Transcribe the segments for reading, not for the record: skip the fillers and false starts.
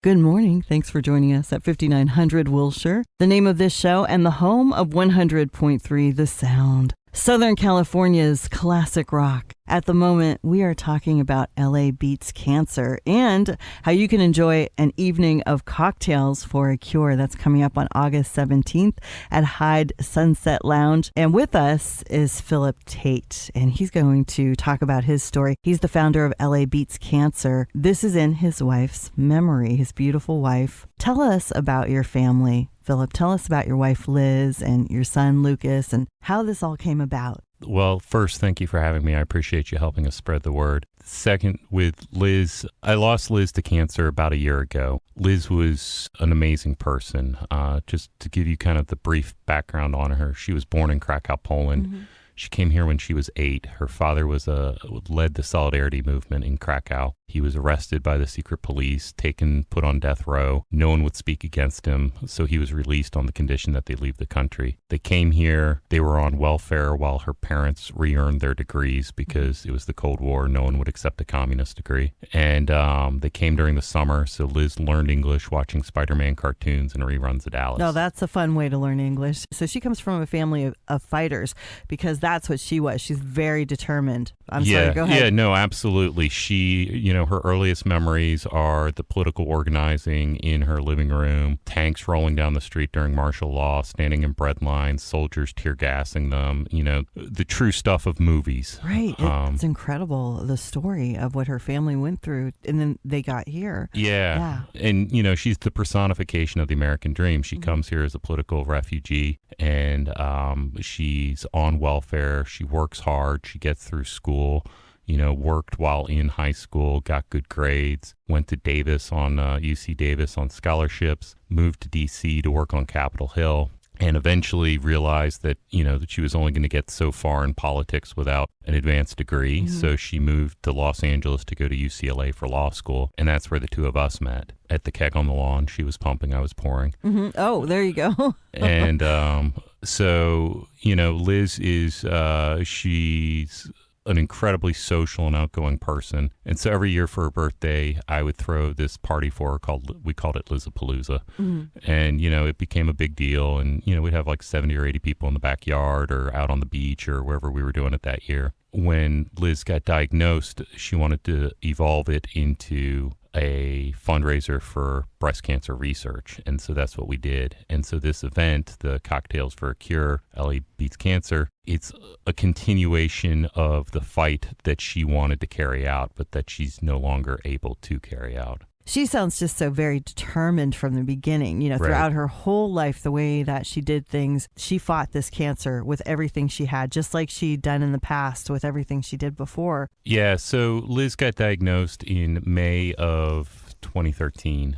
Good morning. Thanks for joining us at 5900 Wilshire, the name of this show and the home of 100.3 The Sound, Southern California's classic rock. At the moment, we are talking about LA Beats Cancer and how you can enjoy an evening of cocktails for a cure. That's coming up on August 17th at Hyde Sunset Lounge. And with us is Philip Tate, and he's going to talk about his story. He's the founder of LA Beats Cancer. This is in his wife's memory, his beautiful wife. Tell us about your family, Philip. Tell us about your wife, Liz, and your son, Lucas, and how this all came about. Well, first, thank you for having me. I appreciate you helping us spread the word. Second, with Liz, I lost Liz to cancer about a year ago. Liz was an amazing person. Just to give you kind of the brief background on her, she was born in Krakow, Poland. Mm-hmm. She came here when she was 8. Her father led the Solidarity movement in Krakow. He was arrested by the secret police, put on death row. No one would speak against him, so he was released on the condition that they leave the country. They came here. They were on welfare while her parents re-earned their degrees because it was the Cold War. No one would accept a communist degree. And they came during the summer, so Liz learned English watching Spider-Man cartoons and reruns of Dallas. No, that's a fun way to learn English. So she comes from a family of fighters because that's what she was. She's very determined. Sorry, go ahead. Yeah, no, absolutely. She, her earliest memories are the political organizing in her living room, tanks rolling down the street during martial law, standing in bread lines, soldiers tear gassing them, the true stuff of movies. Right. It's incredible, the story of what her family went through, and then they got here. Yeah. And, she's the personification of the American dream. She comes here as a political refugee, and she's on welfare. She works hard. She gets through school. Worked while in high school, got good grades, went to Davis UC Davis on scholarships, moved to DC to work on Capitol Hill, and eventually realized that, that she was only going to get so far in politics without an advanced degree. Mm-hmm. So she moved to Los Angeles to go to UCLA for law school. And that's where the two of us met. At the keg on the lawn, she was pumping, I was pouring. Mm-hmm. Oh, there you go. And so, Liz is, she's an incredibly social and outgoing person. And so every year for her birthday, I would throw this party for her we called it Lizapalooza. Mm-hmm. And, it became a big deal. And, we'd have like 70 or 80 people in the backyard or out on the beach or wherever we were doing it that year. When Liz got diagnosed, she wanted to evolve it into a fundraiser for breast cancer research. And so that's what we did. And so this event, the Cocktails for a Cure, LA Beats Cancer, it's a continuation of the fight that she wanted to carry out, but that she's no longer able to carry out. She sounds just so very determined from the beginning, throughout Right. her whole life, the way that she did things. She fought this cancer with everything she had, just like she'd done in the past with everything she did before. Yeah, so Liz got diagnosed in May of 2013,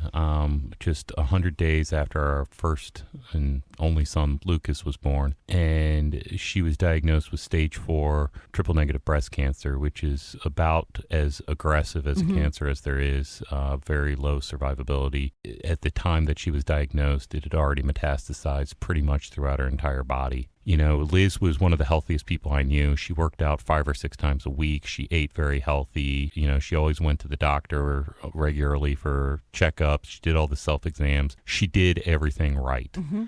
just 100 days after our first and only son, Lucas, was born. And she was diagnosed with stage 4 triple negative breast cancer, which is about as aggressive as a cancer as there is, very low survivability. At the time that she was diagnosed, it had already metastasized pretty much throughout her entire body. Liz was one of the healthiest people I knew. She worked out 5 or 6 times a week. She ate very healthy. She always went to the doctor regularly for checkups. She did all the self-exams. She did everything right. Mm-hmm.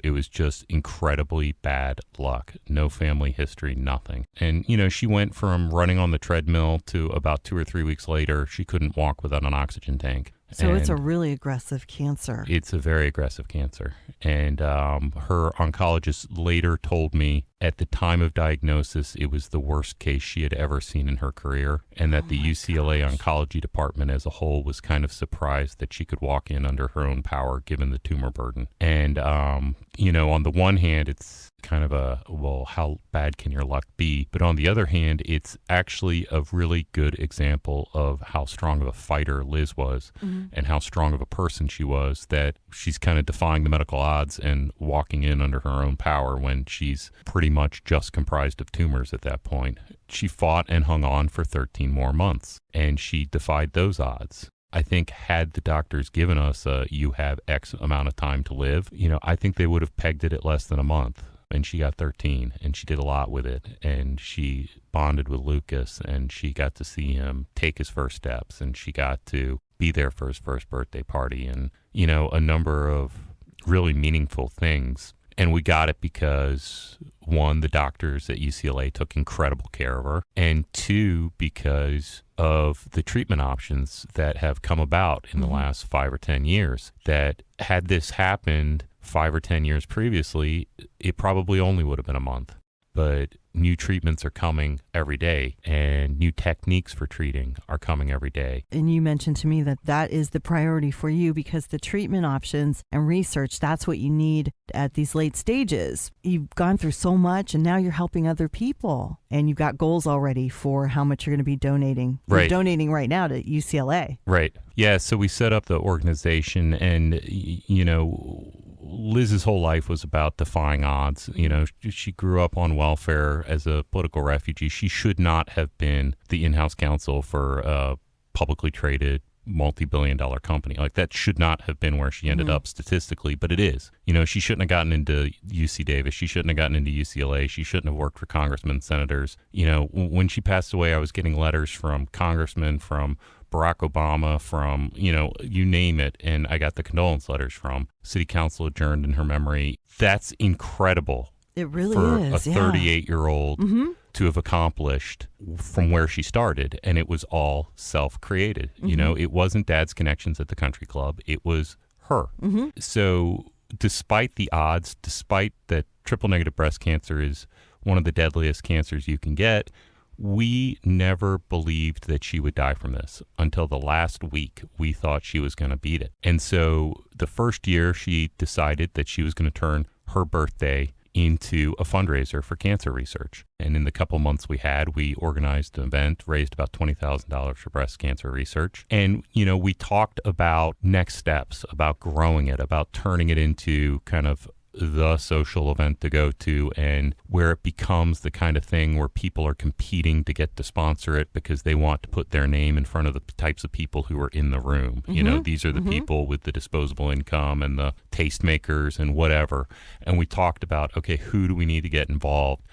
It was just incredibly bad luck. No family history, nothing. And, she went from running on the treadmill to about 2 or 3 weeks later, she couldn't walk without an oxygen tank. So it's a really aggressive cancer. It's a very aggressive cancer. And her oncologist later told me at the time of diagnosis, it was the worst case she had ever seen in her career, and that the UCLA oncology department as a whole was kind of surprised that she could walk in under her own power given the tumor burden. And, on the one hand, it's kind of how bad can your luck be? But on the other hand, it's actually a really good example of how strong of a fighter Liz was and how strong of a person she was, that she's kind of defying the medical odds and walking in under her own power when she's pretty much just comprised of tumors at that point. She fought and hung on for 13 more months, and she defied those odds. I think had the doctors given us you have X amount of time to live, I think they would have pegged it at less than a month. And she got 13, and she did a lot with it. And she bonded with Lucas, and she got to see him take his first steps, and she got to be there for his first birthday party, and, you know, a number of really meaningful things. And we got it because, one, the doctors at UCLA took incredible care of her, and two, because of the treatment options that have come about in the last 5 or 10 years, that had this happened 5 or 10 years previously, it probably only would have been a month. But new treatments are coming every day, and new techniques for treating are coming every day. And you mentioned to me that that is the priority for you, because the treatment options and research, that's what you need at these late stages. You've gone through so much, and now you're helping other people, and you've got goals already for how much you're going to be donating. Right. You're donating right now to UCLA. Right. Yeah, so we set up the organization, and, you know, Liz's whole life was about defying odds. You know, she grew up on welfare as a political refugee. She should not have been the in-house counsel for a publicly traded multi-billion-dollar company. Like, that should not have been where she ended up statistically, but it is. You know, she shouldn't have gotten into UC Davis. She shouldn't have gotten into UCLA. She shouldn't have worked for congressmen, senators. You know, when she passed away, I was getting letters from congressmen, from Barack Obama, from, you know, you name it, and I got the condolence letters from city council adjourned in her memory. That's incredible. It really for is, a 38-year-old to have accomplished from where she started, and it was all self-created. You know, it wasn't Dad's connections at the country club. It was her. So despite the odds, despite that triple-negative breast cancer is one of the deadliest cancers you can get, we never believed that she would die from this until the last week. We thought she was going to beat it. And so the first year, she decided that she was going to turn her birthday into a fundraiser for cancer research. And in the couple months we had, we organized an event, raised about $20,000 for breast cancer research. And, you know, we talked about next steps, about growing it, about turning it into kind of the social event to go to, and where it becomes the kind of thing where people are competing to get to sponsor it because they want to put their name in front of the types of people who are in the room. You know, these are the people with the disposable income and the tastemakers and whatever. And we talked about, okay, who do we need to get involved?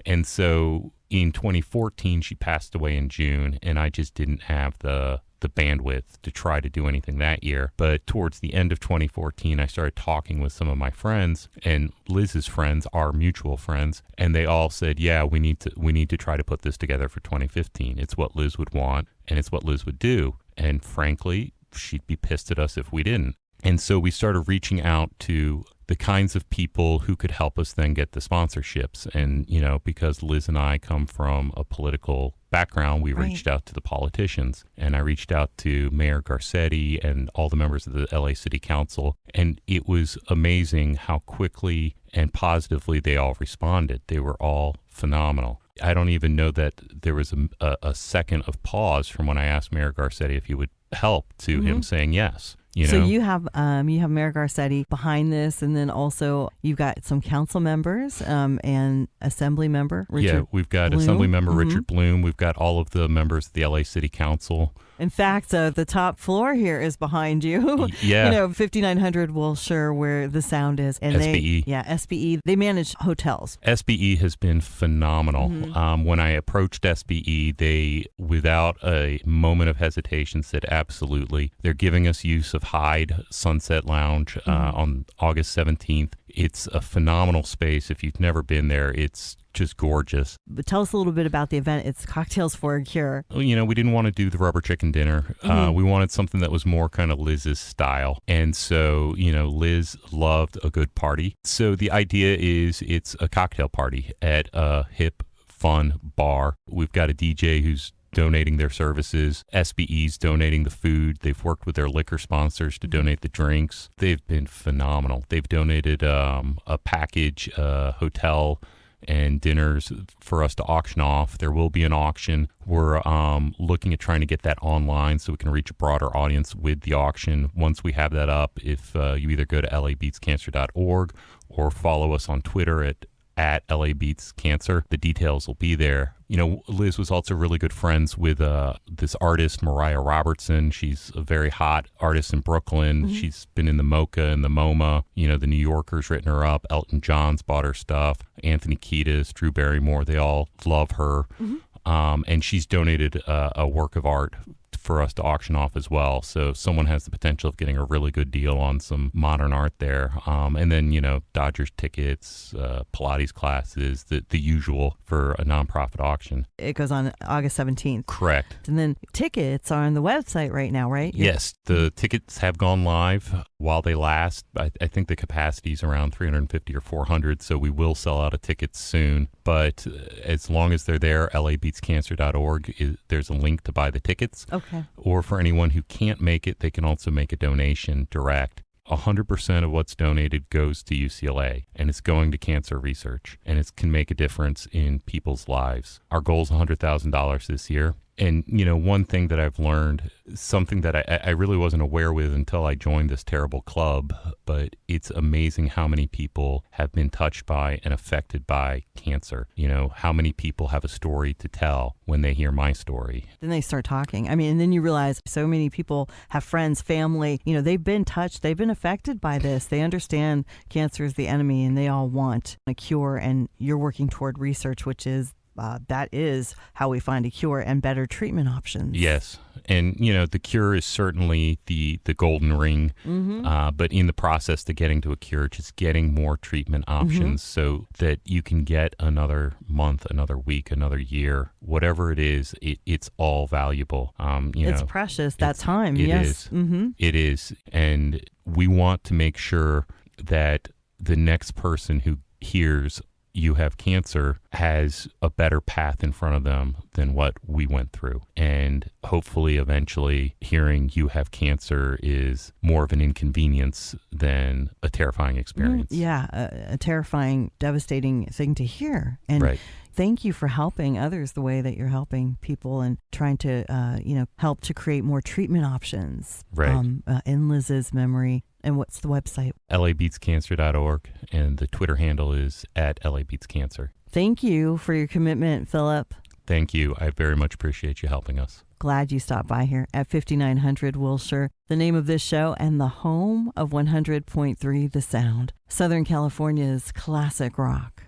And so in 2014, she passed away in June, and I just didn't have the bandwidth to try to do anything that year. But towards the end of 2014, I started talking with some of my friends, and Liz's friends, our mutual friends, and they all said, yeah, we need to try to put this together for 2015. It's what Liz would want, and it's what Liz would do. And frankly, she'd be pissed at us if we didn't. And so we started reaching out to the kinds of people who could help us then get the sponsorships. And, you know, because Liz and I come from a political background, we reached out to the politicians. And I reached out to Mayor Garcetti and all the members of the LA City Council. And it was amazing how quickly and positively they all responded. They were all phenomenal. I don't even know that there was a second of pause from when I asked Mayor Garcetti if he would help to him saying yes. You know? So you have Mayor Garcetti behind this, and then also you've got some council members and Assembly member Richard. Yeah, we've got Bloom. Assembly member Richard Bloom. We've got all of the members of the LA City Council. In fact, the top floor here is behind you. Yeah. You know, 5900 Wilshire, where the sound is. And SBE. SBE. They manage hotels. SBE has been phenomenal. When I approached SBE, they, without a moment of hesitation, said absolutely. They're giving us use of Hyde Sunset Lounge on August 17th. It's a phenomenal space. If you've never been there, it's just gorgeous. But tell us a little bit about the event. It's Cocktails for a Cure. You know, we didn't want to do the rubber chicken dinner. We wanted something that was more kind of Liz's style. And so, you know, Liz loved a good party. So the idea is it's a cocktail party at a hip, fun bar. We've got a DJ who's donating their services. SBE's donating the food. They've worked with their liquor sponsors to donate the drinks. They've been phenomenal. They've donated a package, hotel and dinners for us to auction off. There will be an auction. We're looking at trying to get that online so we can reach a broader audience with the auction. Once we have that up, if you either go to labeatscancer.org or follow us on Twitter at LA Beats Cancer, the details will be there. You know, Liz was also really good friends with this artist, Mariah Robertson. She's a very hot artist in Brooklyn. She's been in the Mocha and the MoMA. You know, the New Yorker's written her up. Elton John's bought her stuff. Anthony Kiedis, Drew Barrymore, they all love her. And she's donated a work of art for us to auction off as well. So if someone has the potential of getting a really good deal on some modern art there. And then, Dodgers tickets, Pilates classes, the usual for a nonprofit auction. It goes on August 17th. Correct. And then tickets are on the website right now, right? Yes, the tickets have gone live while they last. I think the capacity is around 350 or 400, so we will sell out of tickets soon. But as long as they're there, labeatscancer.org, there's a link to buy the tickets. Okay. Or for anyone who can't make it, they can also make a donation direct. 100% of what's donated goes to UCLA, and it's going to cancer research, and it can make a difference in people's lives. Our goal is $100,000 this year. And, one thing that I've learned, something that I really wasn't aware with until I joined this terrible club, but it's amazing how many people have been touched by and affected by cancer. How many people have a story to tell when they hear my story. Then they start talking. And then you realize so many people have friends, family, they've been touched, they've been affected by this. They understand cancer is the enemy and they all want a cure. And you're working toward research, which is that is how we find a cure and better treatment options. Yes. And, the cure is certainly the golden ring. Mm-hmm. But in the process to getting to a cure, just getting more treatment options so that you can get another month, another week, another year, whatever it is, it's all valuable. It's precious, that time. It yes. is. Mm-hmm. It is. And we want to make sure that the next person who hears you have cancer has a better path in front of them than what we went through. And hopefully eventually hearing you have cancer is more of an inconvenience than a terrifying experience. Yeah, a terrifying, devastating thing to hear. And right. Thank you for helping others the way that you're helping people and trying to, help to create more treatment options. Right. In Liz's memory. And what's the website? labeatscancer.org, and the Twitter handle is @labeatscancer. Thank you for your commitment, Philip. Thank you. I very much appreciate you helping us. Glad you stopped by here at 5900 Wilshire, the name of this show and the home of 100.3 The Sound, Southern California's classic rock.